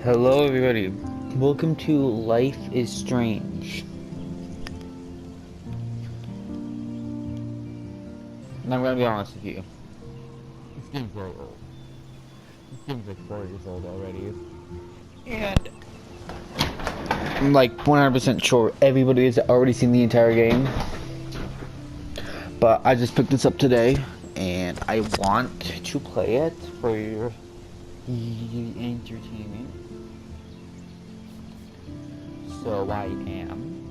Hello everybody, welcome to Life is Strange. And I'm gonna be honest with you, this game's very old. This game's like 4 years old already. And I'm like 100% sure everybody has already seen the entire game. But I just picked this up today, and I want to play it for your entertainment. So I am.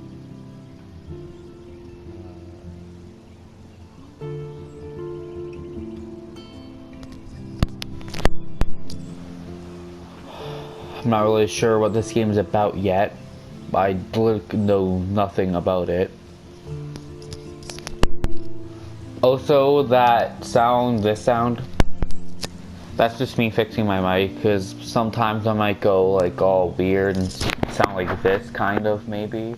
I'm not really sure what this game is about yet. I know nothing about it. Also, that sound, this sound, that's just me fixing my mic, because sometimes I might go like all weird and sound like this kind of maybe.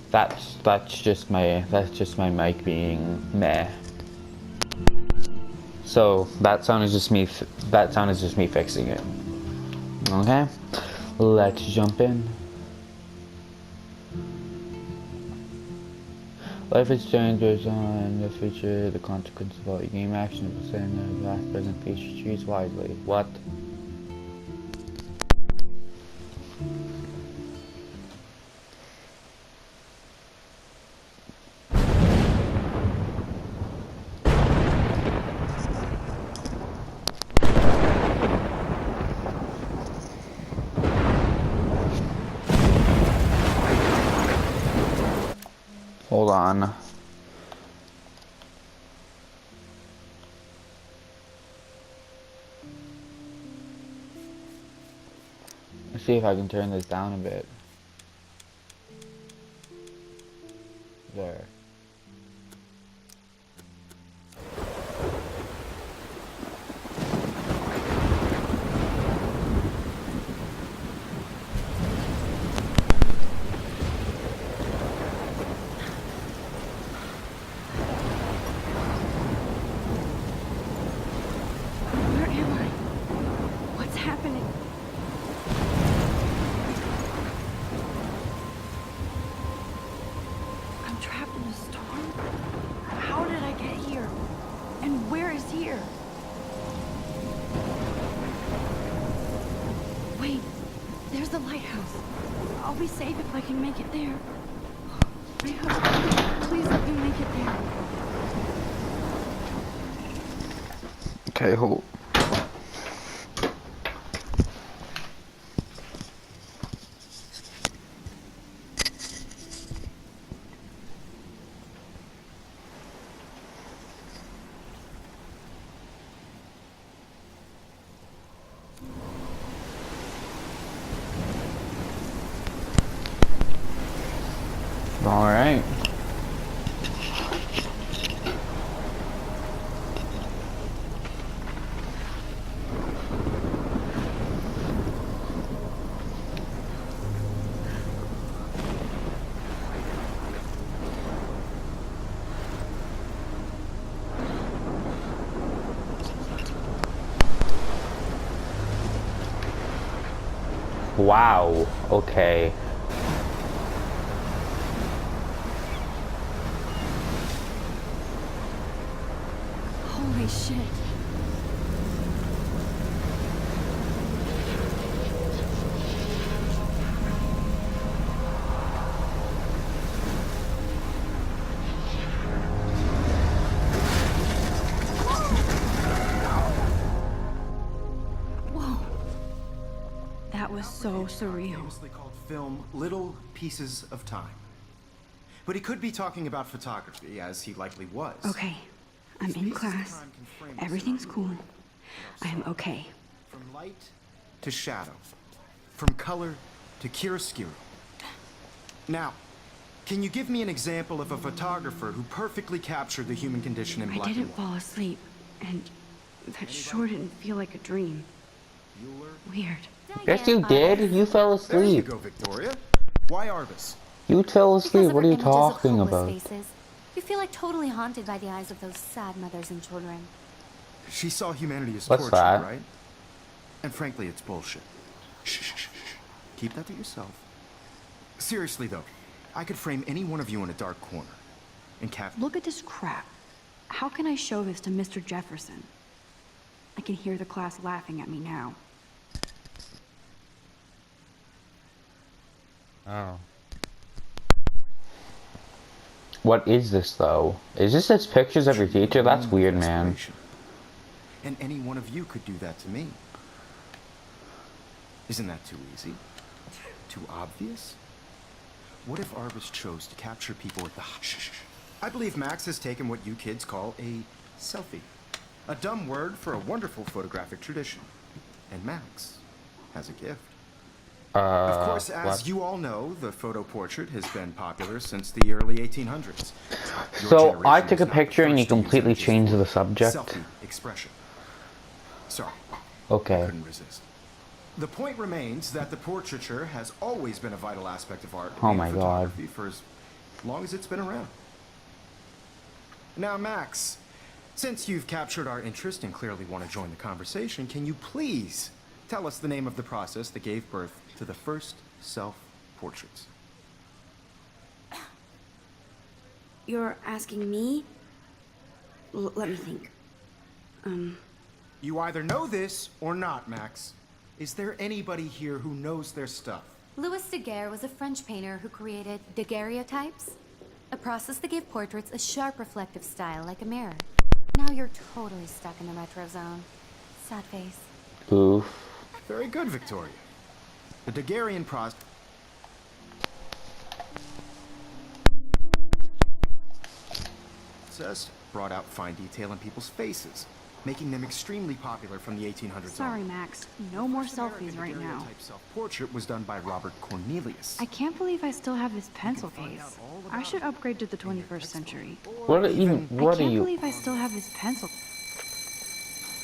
That's just my mic being meh. So that sound is just me fixing it. Okay, let's jump in. Life is strange based on the future, the consequence of all your game action, and the past, present, future. Choose wisely. What? Hold on. Let's see if I can turn this down a bit. There. Where am I? What's happening? I'm trapped in a storm? How did I get here? And where is here? Wait, there's the lighthouse. I'll be safe if I can make it there. My husband, please let me make it there. Okay, hold. All right. Wow. Okay. Holy shit. Whoa. That was so surreal. Famously called film Little Pieces of Time. But he could be talking about photography, as he likely was. Okay, I'm in class. Everything's cool. I'm okay. From light to shadow. From color to chiaroscuro. Now, can you give me an example of a photographer who perfectly captured the human condition in I black and didn't white? fall asleep, and that sure didn't feel like a dream. Weird. Yes, you did. You fell There you asleep. go, Victoria. Why Arvis? You fell Because asleep. of What her are you images of talking hopeless about? faces, you feel like totally haunted by the eyes of those sad mothers and children. She saw humanity as What's torture, that? right? And frankly, it's bullshit. Shh. Keep that to yourself. Seriously, though, I could frame any one of you in a dark corner and Look at this crap. How can I show this to Mr. Jefferson? I can hear the class laughing at me now. Oh. What is this, though? Is this just pictures of your teacher? That's weird, man. And any one of you could do that to me. Isn't that too easy? Too obvious? What if Arbus chose to capture people at the... Shh. I believe Max has taken what you kids call a selfie. A dumb word for a wonderful photographic tradition. And Max has a gift. Of course, as you all know, the photo portrait has been popular since the early 1800s. So I took a picture and you completely changed the subject? Selfie expression. Sorry. Okay. I couldn't resist. The point remains that the portraiture has always been a vital aspect of art Oh and my photography for as long as it's been around. Now, Max, since you've captured our interest and clearly want to join the conversation, can you please tell us the name of the process that gave birth to the first self-portraits? You're asking me? Let me think. You either know this or not, Max. Is there anybody here who knows their stuff? Louis Daguerre was a French painter who created daguerreotypes, a process that gave portraits a sharp reflective style like a mirror. Now you're totally stuck in the retro zone. Sad face. Oof. Very good, Victoria. The Daguerrean process brought out fine detail in people's faces, making them extremely popular from the 1800s Sorry, on. Max. No more selfies right now. Daguerreotype self-portrait was done by Robert Cornelius. I can't believe I still have this pencil case. I should upgrade to the 21st century. What are I you? can't believe I still have this pencil.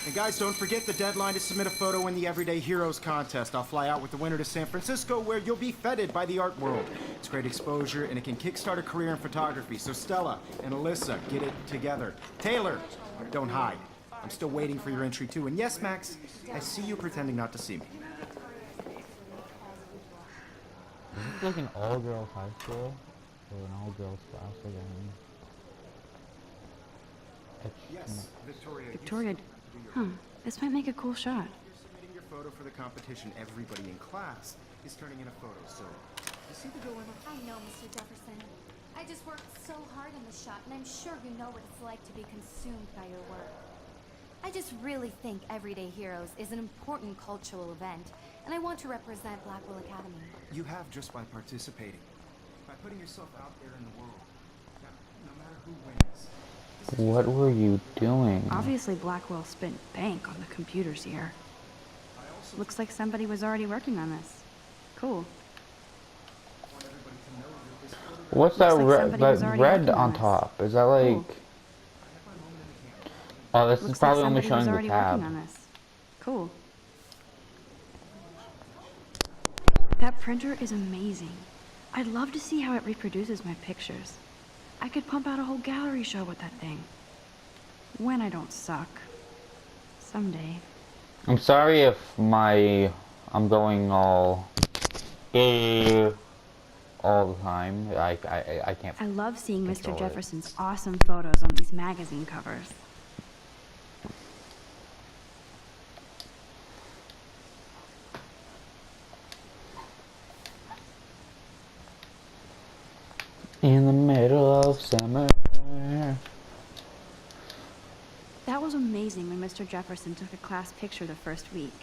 And guys, don't forget the deadline to submit a photo in the Everyday Heroes contest. I'll fly out with the winner to San Francisco, where you'll be feted by the art world. It's great exposure, and it can kickstart a career in photography. So Stella and Alyssa, get it together. Taylor, don't hide. I'm still waiting for your entry, too. And yes, Max, I see you pretending not to see me. Is this like an all-girls high school? Or an all-girls class again? Yes, Victoria. Victoria, this might make a cool shot. You're submitting your photo for the competition. Everybody in class is turning in a photo, so you see the dilemma? I know, Mr. Jefferson. I just worked so hard on the shot, and I'm sure you know what it's like to be consumed by your work. I just really think Everyday Heroes is an important cultural event, and I want to represent Blackwell Academy. You have just by participating, by putting yourself out there in the world. Now, no matter who wins. What were you doing? Obviously, Blackwell spent bank on the computers here. Looks like somebody was already working on this. Cool. What's that like somebody was already red working on on this. top? Is that like... Cool. Oh, this Looks is probably like only somebody showing was the already working tab. on this. Cool. That printer is amazing. I'd love to see how it reproduces my pictures. I could pump out a whole gallery show with that thing. When I don't suck. Someday. I'm sorry if I'm going all the time. I can't. I love seeing control Mr. it. Jefferson's awesome photos on these magazine covers. In the middle of summer. That was amazing when Mr. Jefferson took a class picture the first week.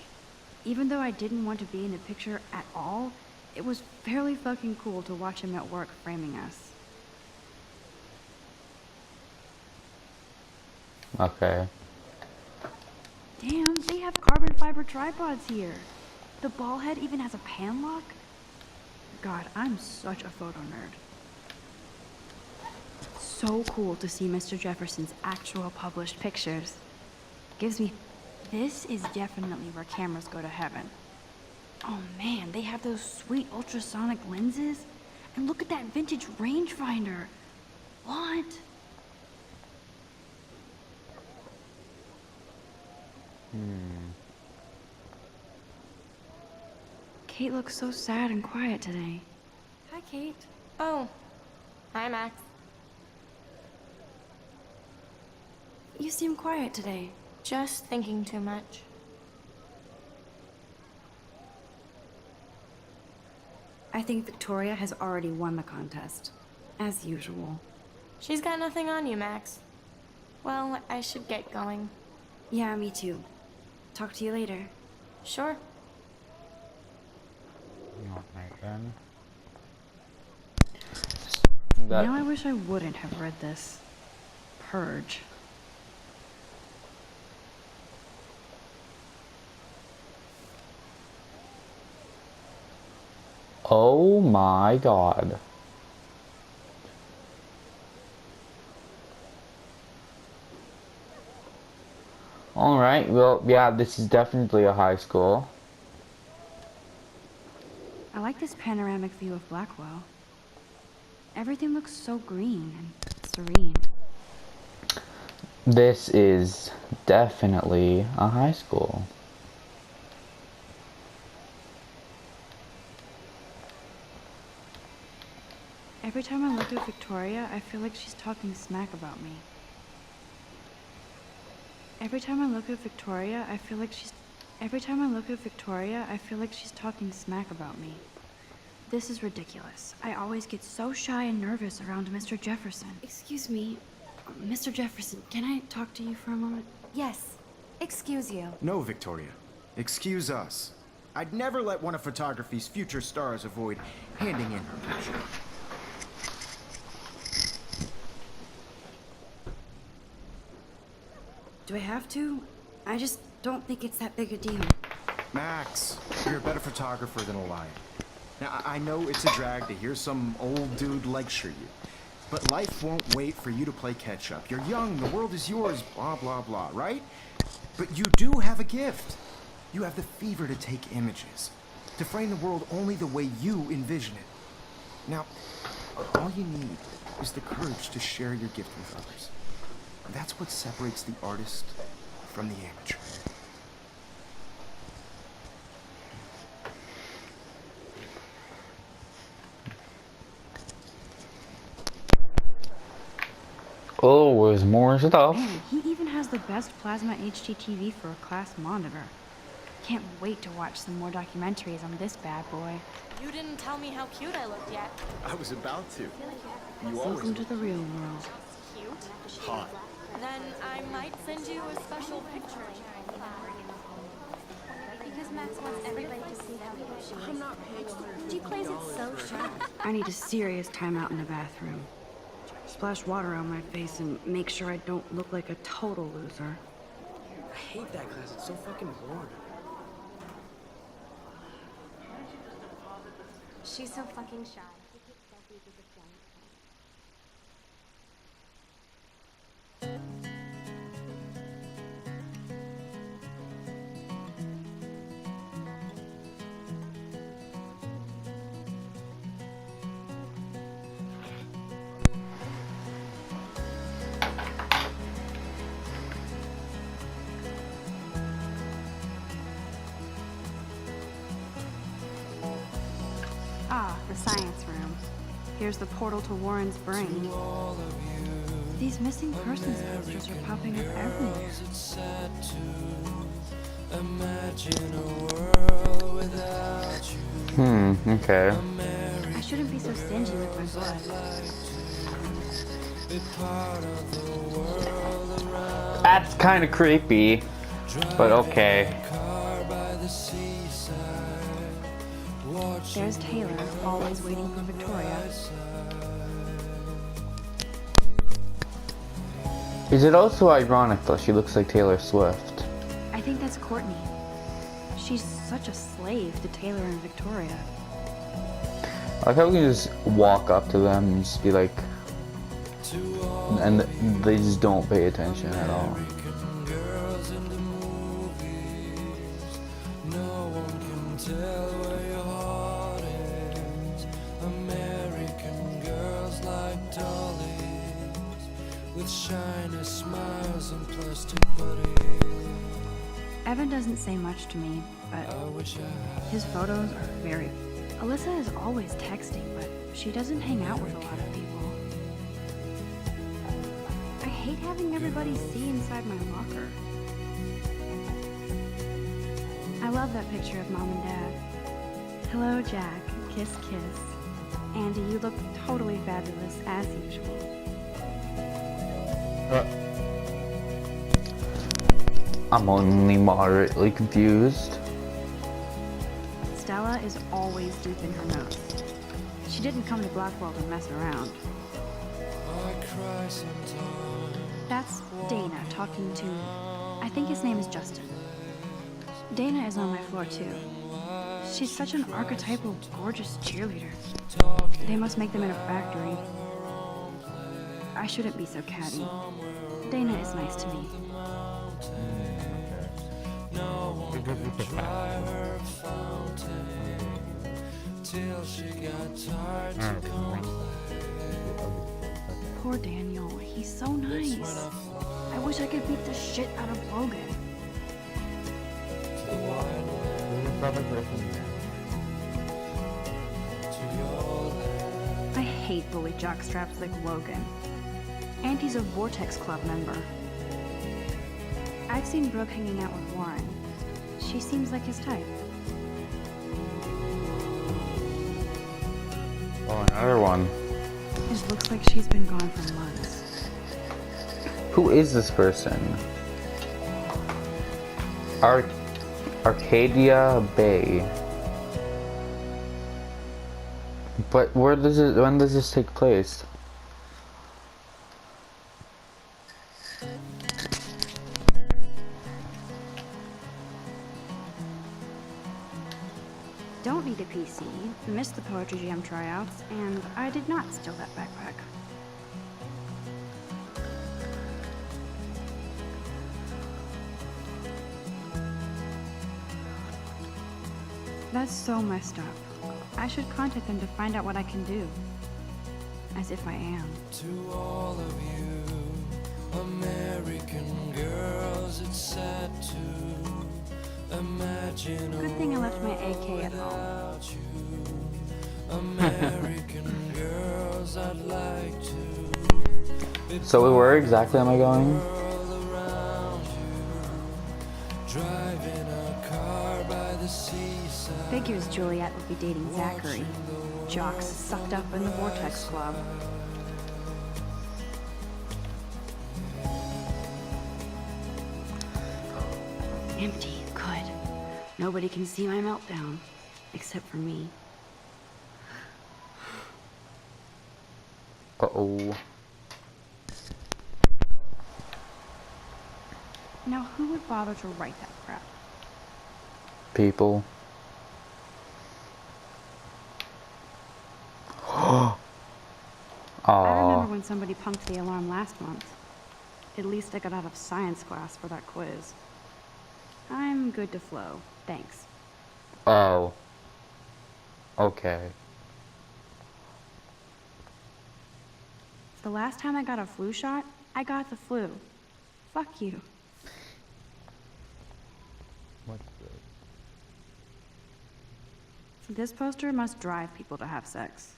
Even though I didn't want to be in the picture at all, it was fairly fucking cool to watch him at work framing us. Okay. Damn, they have carbon fiber tripods here. The ball head even has a pan lock. God, I'm such a photo nerd. So cool to see Mr. Jefferson's actual published pictures. Gives me... This is definitely where cameras go to heaven. Oh man, they have those sweet ultrasonic lenses. And look at that vintage rangefinder. What? Kate looks so sad and quiet today. Hi, Kate. Oh, hi, Max. You seem quiet today. Just thinking too much. I think Victoria has already won the contest, as usual. She's got nothing on you, Max. Well, I should get going. Yeah, me too. Talk to you later. Sure. Not my turn. Now I wish I wouldn't have read this. Purge. Oh my god. Alright, well, yeah, this is definitely a high school. I like this panoramic view of Blackwell. Everything looks so green and serene. This is definitely a high school. Every time I look at Victoria, I feel like she's talking smack about me. Every time I look at Victoria, I feel like she's talking smack about me. This is ridiculous. I always get so shy and nervous around Mr. Jefferson. Excuse me, Mr. Jefferson, can I talk to you for a moment? Yes. Excuse you. No, Victoria. Excuse us. I'd never let one of photography's future stars avoid handing in her picture. Do I have to? I just don't think it's that big a deal. Max, you're a better photographer than a liar. Now, I know it's a drag to hear some old dude lecture you, but life won't wait for you to play catch-up. You're young, the world is yours, blah, blah, blah, right? But you do have a gift. You have the fever to take images, to frame the world only the way you envision it. Now, all you need is the courage to share your gift with others. That's what separates the artist from the amateur. Oh, there's more stuff. Man, he even has the best plasma HDTV for a class monitor. Can't wait to watch some more documentaries on this bad boy. You didn't tell me how cute I looked yet. I was about to. Welcome to the real world. Cute? Hot. Then I might send you a special picture. Because Max wants everybody to see how cute she is. I'm not paying $150. She plays it so sharp. I need a serious timeout in the bathroom. Splash water on my face and make sure I don't look like a total loser. I hate that class. It's so fucking boring. She's so fucking shy. Ah, the science room. Here's the portal to Warren's brain. These missing persons posters are popping up everywhere. Okay. I shouldn't be so stingy with my blood. That's kind of creepy, but okay. There's Taylor, always waiting for Victoria. Is it also ironic though? She looks like Taylor Swift. I think that's Courtney. She's such a slave to Taylor and Victoria. I like how we can just walk up to them and just be like, and they just don't pay attention at all. With shiny smiles and plastic bodies. Evan doesn't say much to me, but his photos are very... Alyssa is always texting, but she doesn't hang out with a lot of people. I hate having everybody see inside my locker. I love that picture of Mom and Dad. Hello, Jack. Kiss, kiss. Andy, you look totally fabulous, as usual. I'm only moderately confused. Stella is always deep in her notes. She didn't come to Blackwell to mess around. That's Dana talking to... I think his name is Justin. Dana is on my floor, too. She's such an archetypal, gorgeous cheerleader. They must make them in a factory. I shouldn't be so catty. Dana is nice to me. Poor Daniel, he's so nice. I wish I could beat the shit out of Logan. I hate bully jockstraps like Logan. And he's a Vortex Club member. I've seen Brooke hanging out with Warren. She seems like his type. Oh, another one. It looks like she's been gone for months. Who is this person? Arcadia Bay. But when does this take place? Don't need a PC, missed the Poetry Jam tryouts, and I did not steal that backpack. That's so messed up. I should contact them to find out what I can do. As if I am. To all of you, American girls, it's sad to imagine. Good thing I left my AK at home. American girls, I'd like to. So where exactly am I going? Driving a car by the seaside. Figures Juliet would be dating Zachary. Jocks sucked up in the Vortex Club. Empty, good. Nobody can see my meltdown, except for me. Uh-oh. Now, who would bother to write that crap? People. I remember when somebody punked the alarm last month. At least I got out of science class for that quiz. I'm good to flow, thanks. Oh. Okay. The last time I got a flu shot, I got the flu. Fuck you. What's this? This poster must drive people to have sex.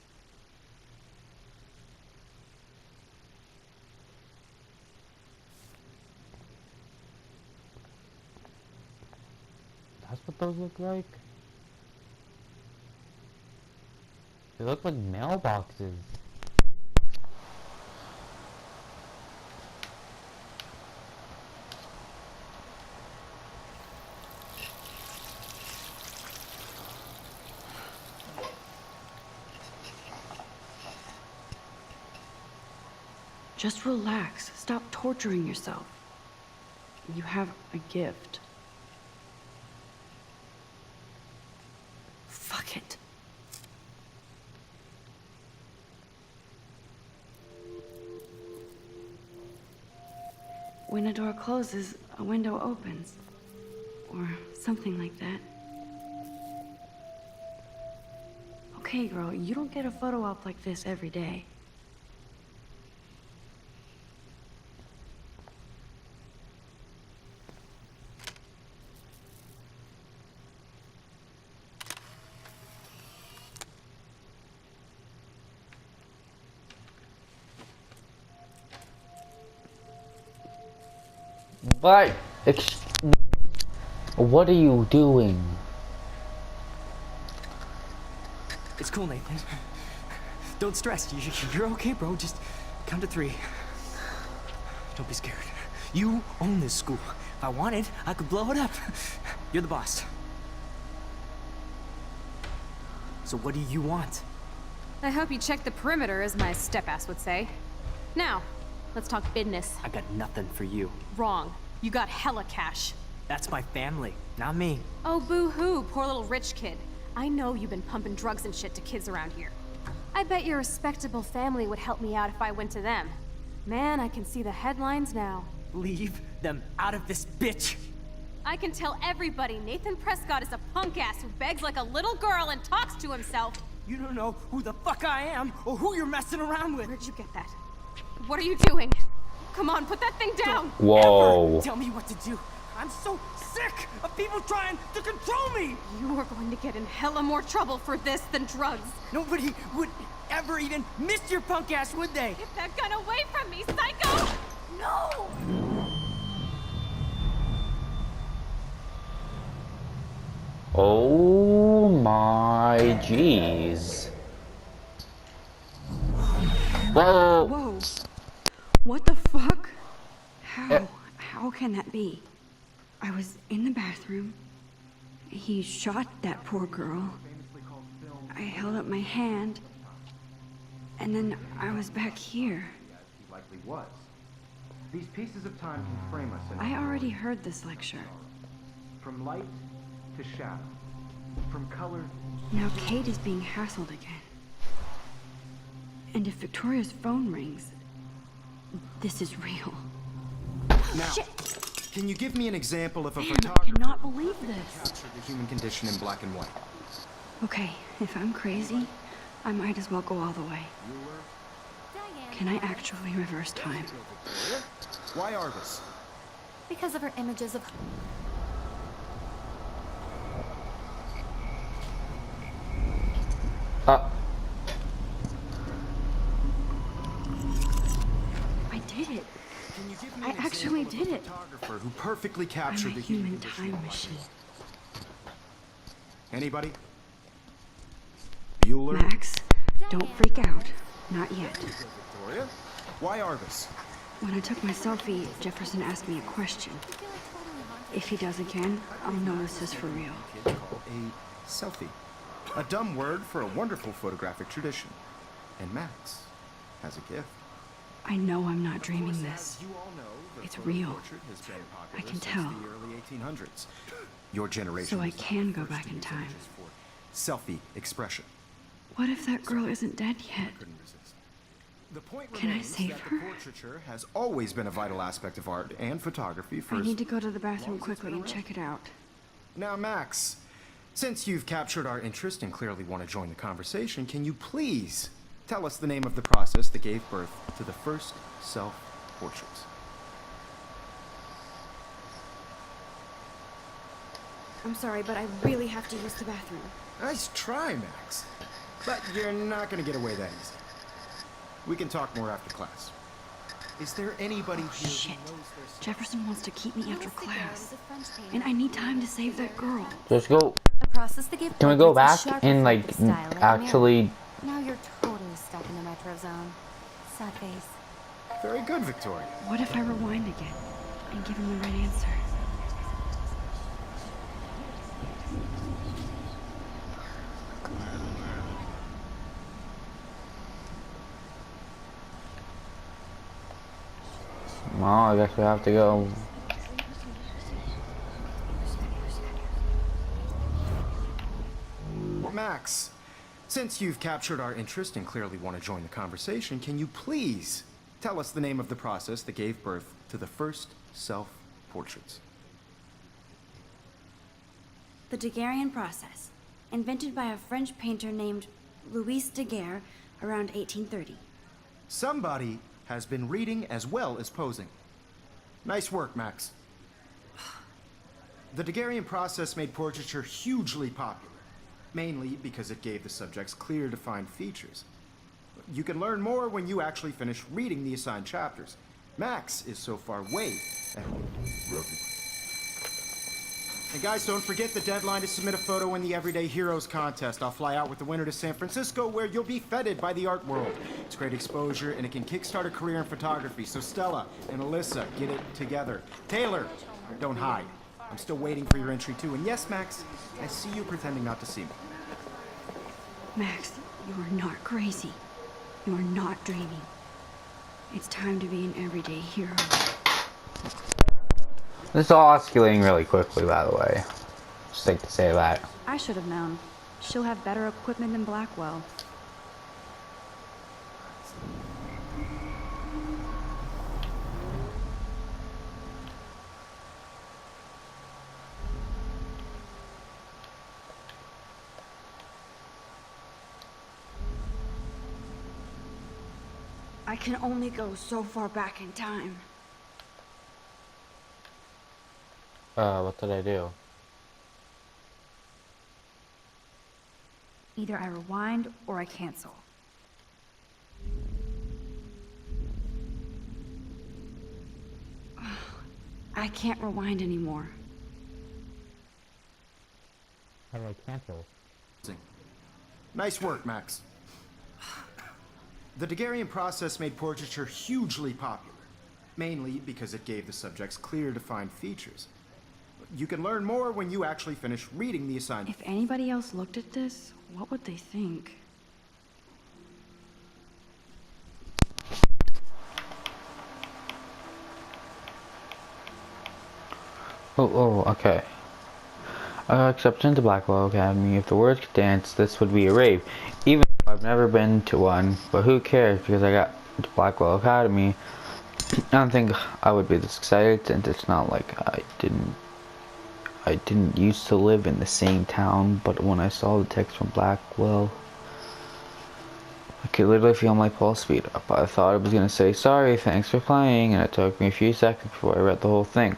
That's what those look like? They look like mailboxes. Just relax. Stop torturing yourself. You have a gift. Fuck it. When a door closes, a window opens. Or something like that. Okay, girl, you don't get a photo op like this every day. What? What are you doing? It's cool, Nathan. Don't stress. You're okay, bro. Just count to 3. Don't be scared. You own this school. If I wanted, I could blow it up. You're the boss. So what do you want? I hope you check the perimeter, as my step-ass would say. Now, let's talk business. I got nothing for you. Wrong. You got hella cash. That's my family, not me. Oh, boo-hoo, poor little rich kid. I know you've been pumping drugs and shit to kids around here. I bet your respectable family would help me out if I went to them. Man, I can see the headlines now. Leave them out of this bitch. I can tell everybody Nathan Prescott is a punk ass who begs like a little girl and talks to himself. You don't know who the fuck I am or who you're messing around with. Where'd you get that? What are you doing? Come on, put that thing down! Whoa. Ever tell me what to do. I'm so sick of people trying to control me. You are going to get in hella more trouble for this than drugs. Nobody would ever even miss your punk ass, would they? Get that gun away from me, psycho! No! Oh my jeez. Whoa. Whoa. What the fuck? How can that be? I was in the bathroom. He shot that poor girl. I held up my hand. And then I was back here. He likely was. These pieces of time can frame us in I already heard this lecture. from light to shadow, from color. Now Kate is being hassled again. And if Victoria's phone rings, this is real. Now, Shit. can you give me an example of a Man, I photographer cannot believe this. captured the human condition in black and white? Okay, if I'm crazy, I might as well go all the way. Can I actually reverse time? Why Argus? Because of her images of... I did it. Can you give me I an actually example of did a it. photographer who perfectly I'm captured a the human condition time in machine. Anybody? Bueller? Max, don't freak out. Not yet. Victoria? Why Argus? When I took my selfie, Jefferson asked me a question. If he does again, I'll know this is for real. Kids call a selfie. A dumb word for a wonderful photographic tradition. And Max has a gift. I know I'm not dreaming this. You all know, the It's photo real. portrait has been popular I can since tell. the early 1800s. Your generation So I was the can go first back to in use time. images for selfie expression. What if that girl isn't dead yet? Couldn't resist. The point Can I remains save that her? the portraiture has always been a vital aspect of art and photography for I need to go to the bathroom quickly and check it out. Now, Max, since you've captured our interest and clearly want to join the conversation, can you please tell us the name of the process that gave birth to the first self-portraits? I'm sorry, but I really have to use the bathroom. Nice try, Max. But you're not going to get away that easy. We can talk more after class. Is there anybody here Shit. who knows their stuff? Jefferson wants to keep me after Louis Daguerre class. was a French painter. And I need time to save that girl. Let's go. A process that gave Can we go portraits back a sharp and like reflective style like a actually? mirror. Now you're totally stuck in the metro zone. Sad face. Very good, Victoria. What if I rewind again and give him the right answer? Well, I guess we have to go. Max, since you've captured our interest and clearly want to join the conversation, can you please tell us the name of the process that gave birth to the first self-portraits? The Daguerrean process, invented by a French painter named Louis Daguerre around 1830. Somebody has been reading as well as posing. Nice work, Max. The Daguerrean process made portraiture hugely popular, mainly because it gave the subjects clear, defined features. You can learn more when you actually finish reading the assigned chapters. Max is so far way ahead. And guys, don't forget the deadline to submit a photo in the Everyday Heroes contest. I'll fly out with the winner to San Francisco, where you'll be feted by the art world. It's great exposure, and it can kickstart a career in photography. So Stella and Alyssa, get it together. Taylor, don't hide. I'm still waiting for your entry too. And yes, Max, I see you pretending not to see me. Max, you are not crazy. You are not dreaming. It's time to be an everyday hero. This is all escalating really quickly, by the way. Just like to say that. I should have known. She'll have better equipment than Blackwell. I can only go so far back in time. What did I do? Either I rewind or I cancel. I can't rewind anymore. How do I cancel? Nice work, Max. The Daguerrean process made portraiture hugely popular, mainly because it gave the subjects clear, defined features. You can learn more when you actually finish reading the assignment. If anybody else looked at this, what would they think? Okay. Accepted into Blackwell Academy. If the words could dance, this would be a rave. Even though I've never been to one, but who cares, because I got into Blackwell Academy. I don't think I would be this excited, since it's not like I didn't used to live in the same town, but when I saw the text from Blackwell, I could literally feel my pulse speed up. I thought it was going to say, sorry, thanks for playing, and it took me a few seconds before I read the whole thing.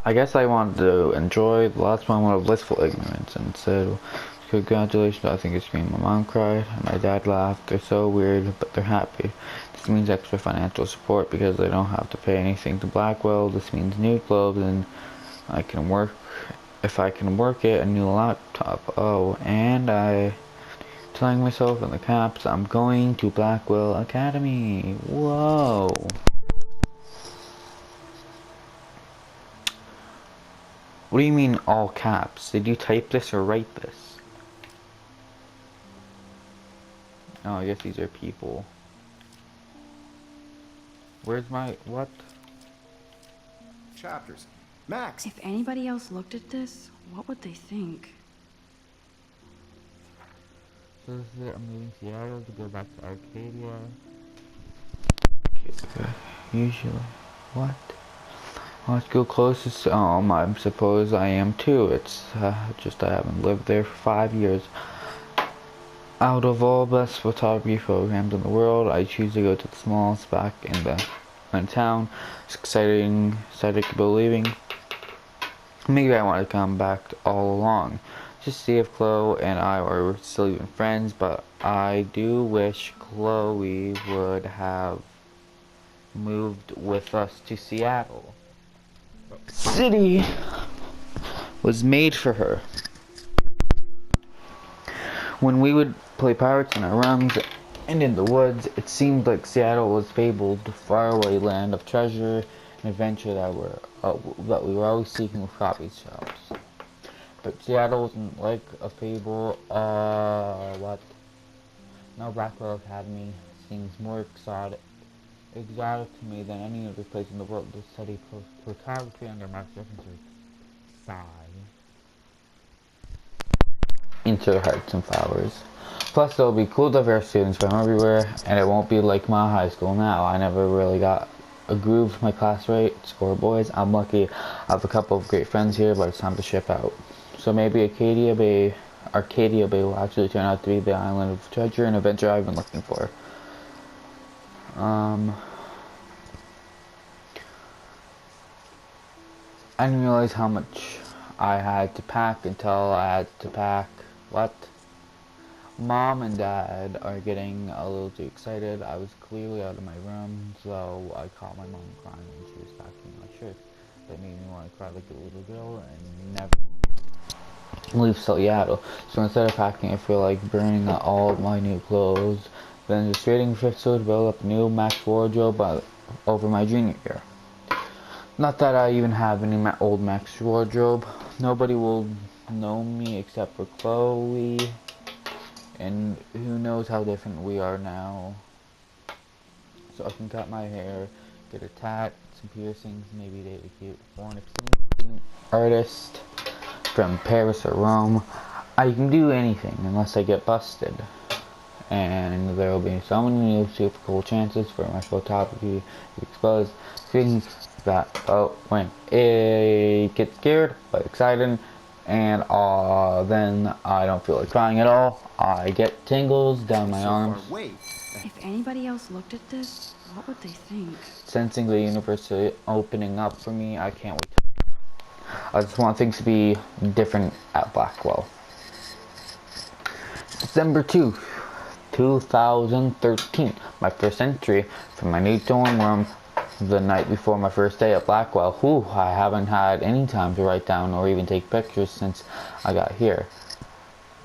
I guess I wanted to enjoy the last moment of blissful ignorance, and said, congratulations. I think it's me. My mom cried, and my dad laughed. They're so weird, but they're happy. This means extra financial support because they don't have to pay anything to Blackwell. This means new clothes, and I can work, if I can work it, a new laptop. Oh, and I telling myself in the caps, I'm going to Blackwell Academy. Whoa. What do you mean all caps? Did you type this or write this? Oh, I guess these are people. Where's my, what? Chapters. Max! If anybody else looked at this, what would they think? So this is it, I'm leaving Seattle to go back to Arcadia. Usually, what? Let's go closest to I suppose I am too. It's just I haven't lived there for 5 years. Out of all best photography programs in the world, I choose to go to the smallest back in town. It's exciting to be leaving. Maybe I want to come back all along. Just see if Chloe and I are still even friends, but I do wish Chloe would have moved with us to Seattle. City was made for her. When we would play pirates in our rooms and in the woods, it seemed like Seattle was fabled faraway land of treasure and adventure that we were always seeking with coffee shops. But Seattle wasn't like a fable. What? Now Blackwell Academy seems more exotic to me than any other place in the world to study photography under Mark Jefferson. Sigh. Into hearts and flowers. Plus, there'll be cool, diverse students from everywhere, and it won't be like my high school now. I never really got a groove with my class rate. Score boys. I'm lucky. I have a couple of great friends here, but it's time to ship out. So maybe Arcadia Bay will actually turn out to be the island of treasure and adventure I've been looking for. I didn't realize how much I had to pack until I had to pack, what? Mom and Dad are getting a little too excited. I was clearly out of my room, so I caught my mom crying when she was packing my shirt. That made me want to cry like a little girl and never leave Seattle. So instead of packing, I feel like burning all of my new clothes, then just waiting for to build up a new Max wardrobe over my junior year. Not that I even have any old Max wardrobe. Nobody will know me except for Chloe. And who knows how different we are now. So I can cut my hair, get a tat, some piercings, maybe date a cute foreign exchange artist from Paris or Rome. I can do anything unless I get busted. And there will be so many new super cool chances for my photography to be exposed. Things that, when it gets scared but excited, and then I don't feel like crying at all. I get tingles down my arms. If anybody else looked at this, what would they think? Sensing the universe opening up for me, I can't wait. I just want things to be different at Blackwell. December 2nd, 2013. My first entry from my new dorm room the night before my first day at Blackwell. Whew, I haven't had any time to write down or even take pictures since I got here.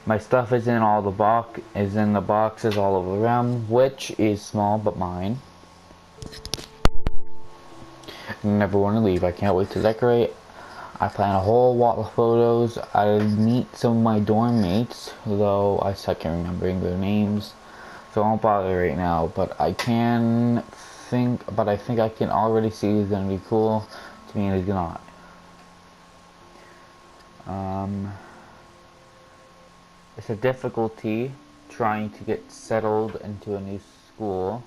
My stuff is in the boxes all over the room, which is small but mine. I never want to leave. I can't wait to decorate. I plan a whole wall of photos. I meet some of my dorm mates, though I suck at remembering their names, so I won't bother right now. But I think I can already see it's gonna be cool. To me, it's not. It's a difficulty trying to get settled into a new school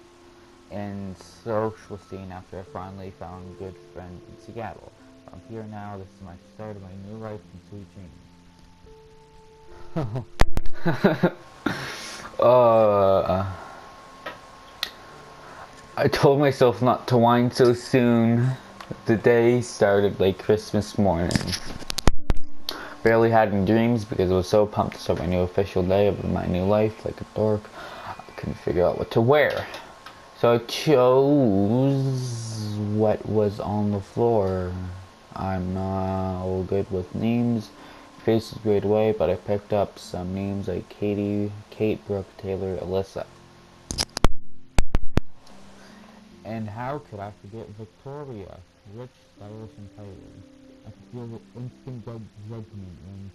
and social scene after I finally found a good friend in Seattle. I'm here now. This is my start of my new life and sweet dreams. I told myself not to whine so soon. The day started like Christmas morning. Barely had any dreams because I was so pumped to start my new official day of my new life like a dork. I couldn't figure out what to wear. So I chose what was on the floor. I'm not all good with names. Faces right away, but I picked up some names like Katie, Kate, Brooke, Taylor, Alyssa. And how could I forget Victoria? Rich, stylish, and tidy. I could feel the instant judgment when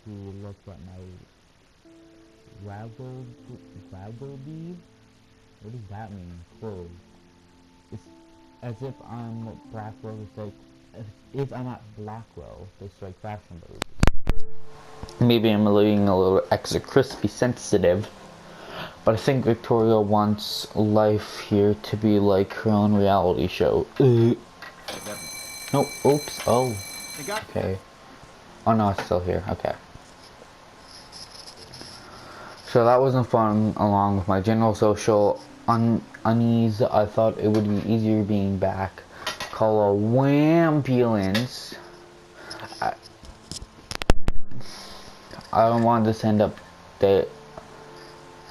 she looked at my Raggleby? What does that mean? Clothes. It's as if I'm at Blackwell, it's like, if I'm at Blackwell, they strike fashion bows. Maybe I'm being a little extra crispy sensitive, but I think Victoria wants life here to be like her own reality show. No, oops, oh. Okay. Oh no, it's still here, okay. So that wasn't fun, along with my general social unease. I thought it would be easier being back. Call a wambulance. I don't want this to end up that.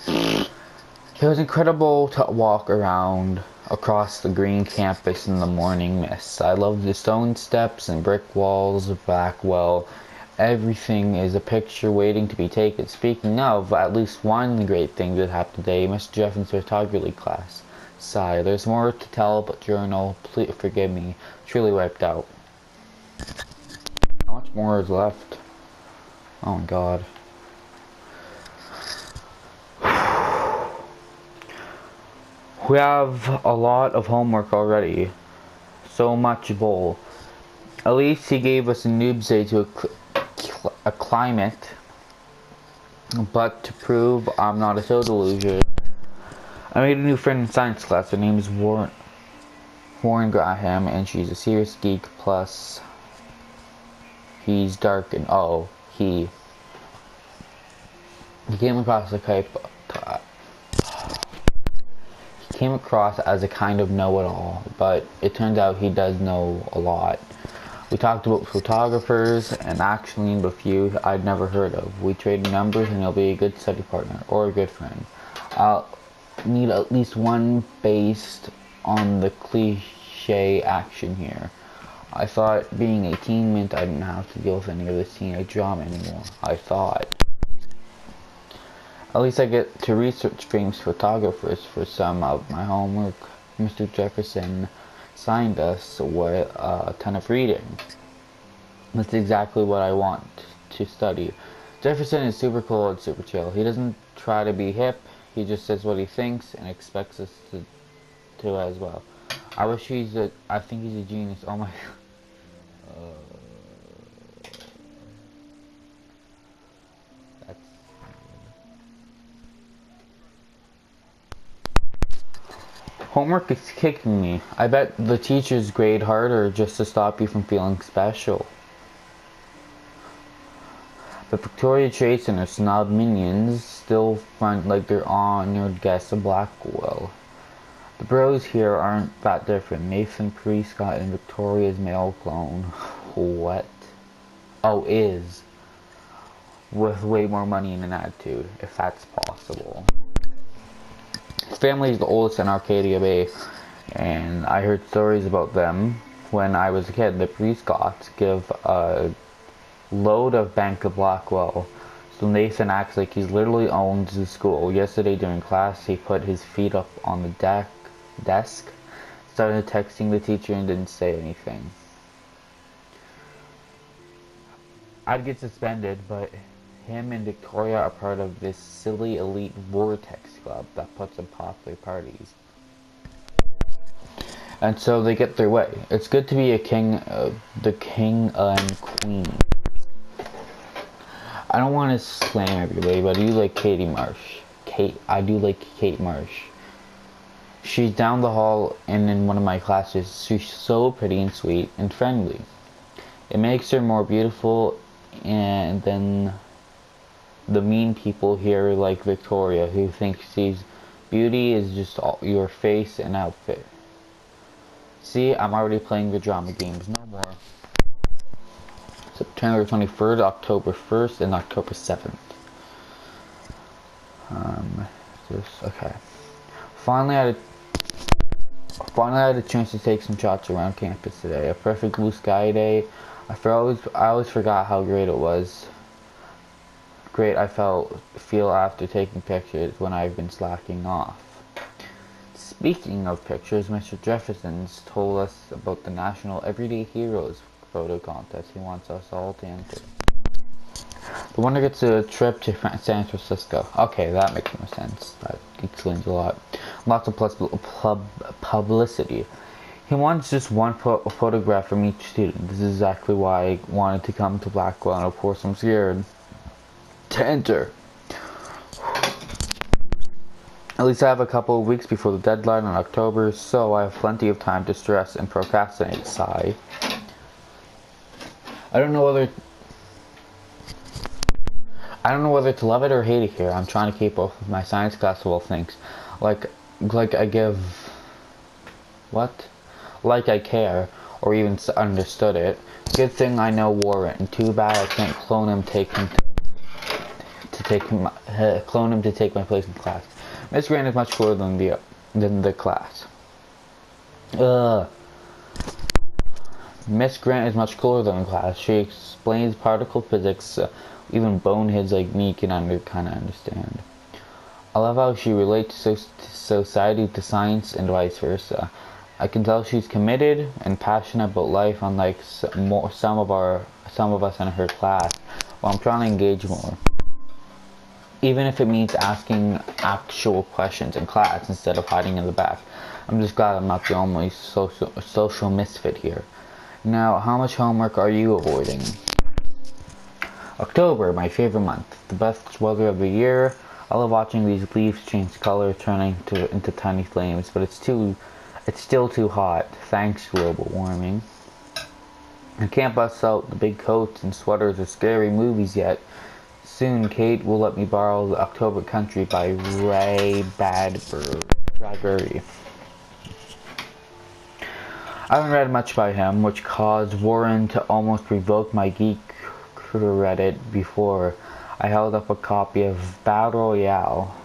It was incredible to walk around across the green campus in the morning mist. I love the stone steps and brick walls of Blackwell. Everything is a picture waiting to be taken. Speaking of, at least one great thing that happened today, Mr. Jeffins' photography class. Sigh, there's more to tell, but journal, please forgive me, truly wiped out. How much more is left? Oh my god. We have a lot of homework already. So much bull. At least he gave us a noob's day to a climate. But to prove I'm not a total loser, I made a new friend in science class. Her name is Warren Graham, and she's a serious geek. Plus, he's dark and he came across as a kind of know-it-all, but it turns out he does know a lot. We talked about photographers and actually named a few I'd never heard of. We traded numbers and he'll be a good study partner or a good friend. I'll need at least one based on the cliche action here. I thought being 18 meant I didn't have to deal with any of this teenage drama anymore. I thought. At least I get to research famous photographers for some of my homework. Mr. Jefferson signed us with a ton of reading. That's exactly what I want to study. Jefferson is super cool and super chill. He doesn't try to be hip. He just says what he thinks and expects us to as well. I think he's a genius. Oh my. That's. Homework is kicking me. I bet the teachers grade harder just to stop you from feeling special. But Victoria Chase and her snob minions still front like they're honored guests of Blackwell. The bros here aren't that different. Nathan Prescott and Victoria's male clone. What? Oh, is. With way more money and an attitude, if that's possible. His family is the oldest in Arcadia Bay, and I heard stories about them when I was a kid. The Prescotts give a load of bank to Blackwell, so Nathan acts like he literally owns the school. Yesterday during class, he put his feet up on the desk, started texting the teacher, and didn't say anything. I'd get suspended, but him and Victoria are part of this silly elite vortex club that puts on popular parties. And so they get their way. It's good to be a king, the king and queen. I don't want to slam everybody, but I do like Katie Marsh. I do like Kate Marsh. She's down the hall and in one of my classes. She's so pretty and sweet and friendly. It makes her more beautiful, and then the mean people here like Victoria, who think beauty is just your face and outfit. See, I'm already playing the drama games. No more. September 23rd, October 1st, and October 7th. Okay. Finally I had a chance to take some shots around campus today. A perfect blue sky day. I always forgot how great it was. Great I feel after taking pictures when I've been slacking off. Speaking of pictures, Mr. Jefferson's told us about the National Everyday Heroes photo contest he wants us all to enter. The winner gets a trip to San Francisco. Okay, that makes more sense. That explains a lot. Lots of publicity. He wants just one photograph from each student. This is exactly why I wanted to come to Blackwell, and of course I'm scared to enter. At least I have a couple of weeks before the deadline in October, so I have plenty of time to stress and procrastinate. Sigh. I don't know whether to love it or hate it here. I'm trying to keep up with my science class of all things. Like I care, or even understood it. Good thing I know Warren. Too bad I can't clone him to take my place in class. Miss Grant is much cooler than the class. Miss Grant is much cooler than the class. She explains particle physics. Even boneheads like me can kind of understand. I love how she relates society to science and vice versa. I can tell she's committed and passionate about life, unlike some of us in her class. Well, I'm trying to engage more, even if it means asking actual questions in class instead of hiding in the back. I'm just glad I'm not the only social misfit here. Now, how much homework are you avoiding? October, my favorite month. The best weather of the year. I love watching these leaves change color, turning into tiny flames, but it's still too hot, thanks global warming. I can't bust out the big coats and sweaters or scary movies yet. Soon, Kate will let me borrow The October Country by Ray Bradbury. I haven't read much by him, which caused Warren to almost revoke my geek credit before I held up a copy of Battle Royale.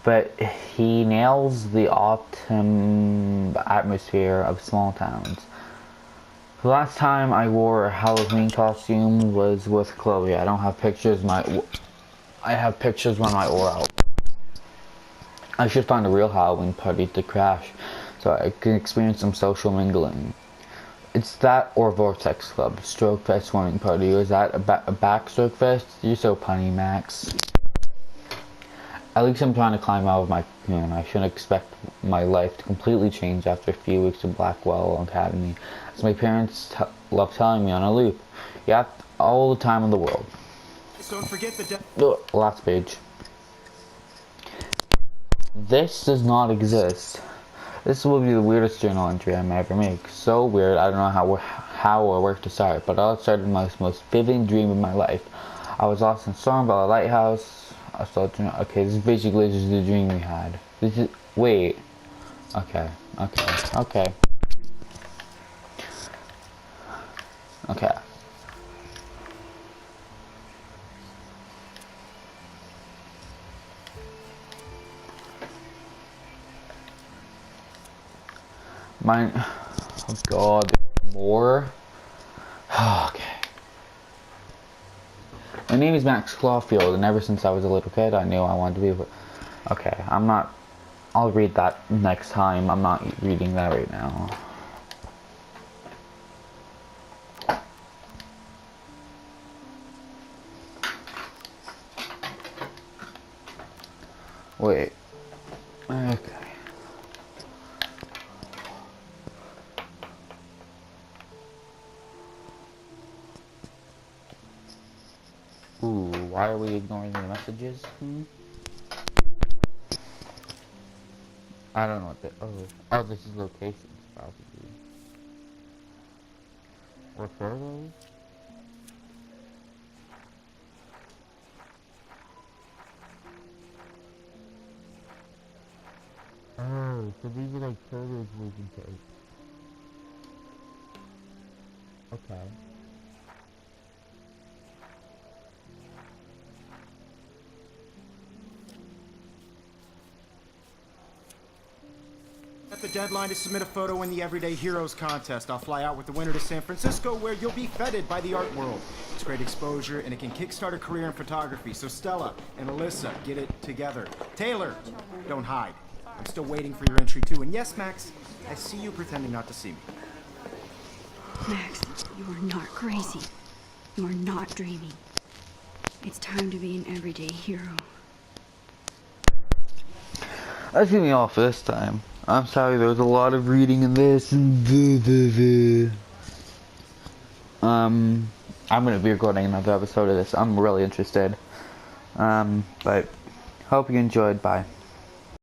But he nails the atmosphere of small towns. The last time I wore a Halloween costume was with Chloe. I don't have pictures. I have pictures when I wore out. I should find a real Halloween party to crash, so I can experience some social mingling. It's that or Vortex Club, Stroke Fest swimming party. Or is that a back Stroke Fest? You're so punny, Max. At least I'm trying to climb out of my cocoon. I shouldn't expect my life to completely change after a few weeks of Blackwell Academy, as my parents love telling me on a loop. You have all the time in the world. Don't forget the last page. This does not exist. This will be the weirdest journal entry I may ever make. So weird, I don't know how or where to start, but all started my most vivid dream of my life. I was lost in Stormville Lighthouse. Okay, this basically is the dream we had. This is wait. Okay. Mine. Oh God, more. Okay. My name is Max Clawfield, and ever since I was a little kid, I knew I wanted to be. Okay, I'm not. I'll read that next time. I'm not reading that right now. Wait. Okay. Ooh, why are we ignoring the messages? I don't know what that. Oh, this is locations, probably. Or photos? Oh, so these are like photos we can take. Okay. At the deadline to submit a photo in the Everyday Heroes contest. I'll fly out with the winner to San Francisco, where you'll be feted by the art world. It's great exposure, and it can kickstart a career in photography. So Stella and Alyssa, get it together. Taylor, don't hide. I'm still waiting for your entry too. And yes, Max, I see you pretending not to see me. Max, you are not crazy. You are not dreaming. It's time to be an everyday hero. That's getting me off this time. I'm sorry, there was a lot of reading in this. I'm gonna be recording another episode of this. I'm really interested. But hope you enjoyed. Bye.